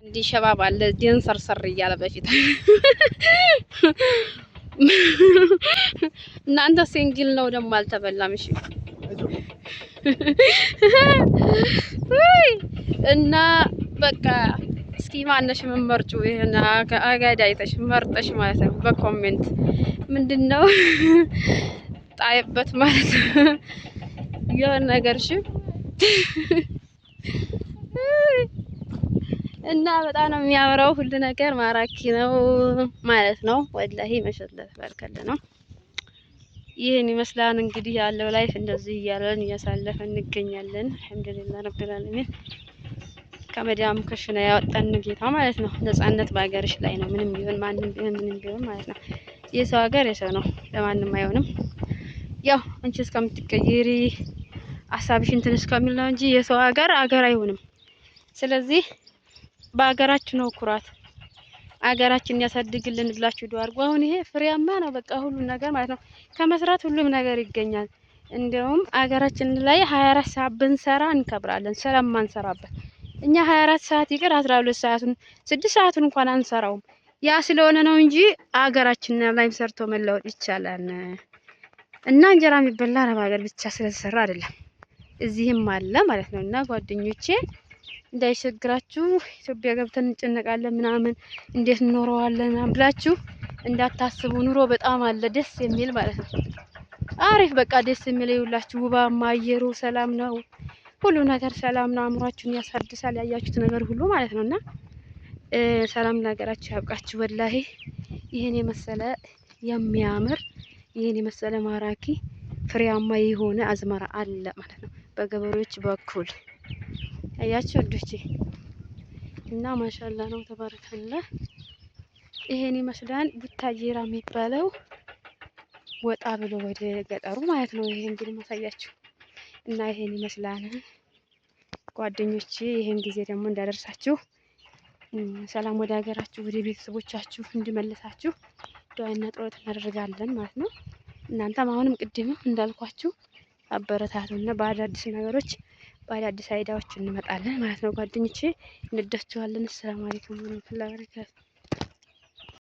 እንዲህ ሸባብ አለ ዲን ሰርሰር እያለ በፊት እናንተ ሲንግል ነው ደግሞ አልተበላም። እሺ እና በቃ እስኪ ማነሽ መመርጩ ይሄና አጋዳ አይተሽ መርጠሽ ማለት ነው። በኮሜንት ምንድነው ጣይበት ማለት የሆነ ነገር እሺ እና በጣም ነው የሚያምረው። ሁሉ ነገር ማራኪ ነው ማለት ነው። ወላሂ መሸለት በርከለ ነው። ይሄን ይመስላል እንግዲህ ያለው ላይፍ እንደዚህ እያለን እያሳለፈን እንገኛለን። አልሐምዱሊላህ ረብል ዓለሚን ከመዳም ከሽና ያወጣን ጌታ ማለት ነው። ነፃነት በሀገርሽ ላይ ነው። ምንም ቢሆን ማንም ቢሆን ምንም ቢሆን ማለት ነው። የሰው ሀገር የሰው ነው፣ ለማንም አይሆንም። ያው አንቺ እስከምትቀየሪ ሀሳብሽ እንትን እስከሚል ነው እንጂ የሰው ሀገር ሀገር አይሆንም። ስለዚህ በሀገራችን ነው ኩራት። ሀገራችን ያሳድግልን ብላችሁ ዱአ አድርጉ። አሁን ይሄ ፍሬያማ ነው በቃ ሁሉ ነገር ማለት ነው። ከመስራት ሁሉም ነገር ይገኛል። እንደውም ሀገራችን ላይ 24 ሰዓት ብንሰራ እንከብራለን ስለማንሰራበት። እኛ 24 ሰዓት ይቅር 12 ሰዓቱን 6 ሰዓቱን እንኳን አንሰራውም። ያ ስለሆነ ነው እንጂ ሀገራችን ላይ ሰርቶ መለወጥ ይቻላል። እና እንጀራ የሚበላ አረብ ሀገር ብቻ ስለተሰራ አይደለም፣ እዚህም አለ ማለት ነው። እና ጓደኞቼ እንዳይቸግራችሁ ኢትዮጵያ ገብተን እንጨነቃለን ምናምን እንዴት እንኖረዋለን ብላችሁ እንዳታስቡ። ኑሮ በጣም አለ ደስ የሚል ማለት ነው። አሪፍ በቃ ደስ የሚል ይውላችሁ። ውባማ አየሩ ሰላም ነው፣ ሁሉ ነገር ሰላም ነው። አእምሯችሁን ያሳድሳል ያያችሁት ነገር ሁሉ ማለት ነውና ሰላም ለሀገራችሁ ያብቃችሁ። ወላሂ ይሄን የመሰለ የሚያምር ይሄን የመሰለ ማራኪ ፍሬያማ የሆነ አዝመራ አለ ማለት ነው በገበሬዎች በኩል አያችሁ ወዶቼ። እና ማሻአላ ነው ተባረከላ። ይሄን ይመስላል ቡታጅራ የሚባለው ወጣ ብሎ ወደ ገጠሩ ማለት ነው። ይሄ እንግዲህ ማሳያችሁ እና ይሄን ይመስላል ጓደኞቼ። ይሄን ጊዜ ደግሞ እንዳደርሳችሁ ሰላም ወደ ሀገራችሁ ወደ ቤተሰቦቻችሁ እንዲመልሳችሁ ዱዓና ጸሎት እናደርጋለን ማለት ነው። እናንተም አሁንም ቅድም እንዳልኳችሁ አበረታቱና በአዳዲስ ነገሮች በአዳዲስ አይዲያዎች እንመጣለን ማለት ነው ጓደኞቼ። እንደዳችኋለን። ሰላም አለይኩም ወራህመቱላሂ ወበረካቱ።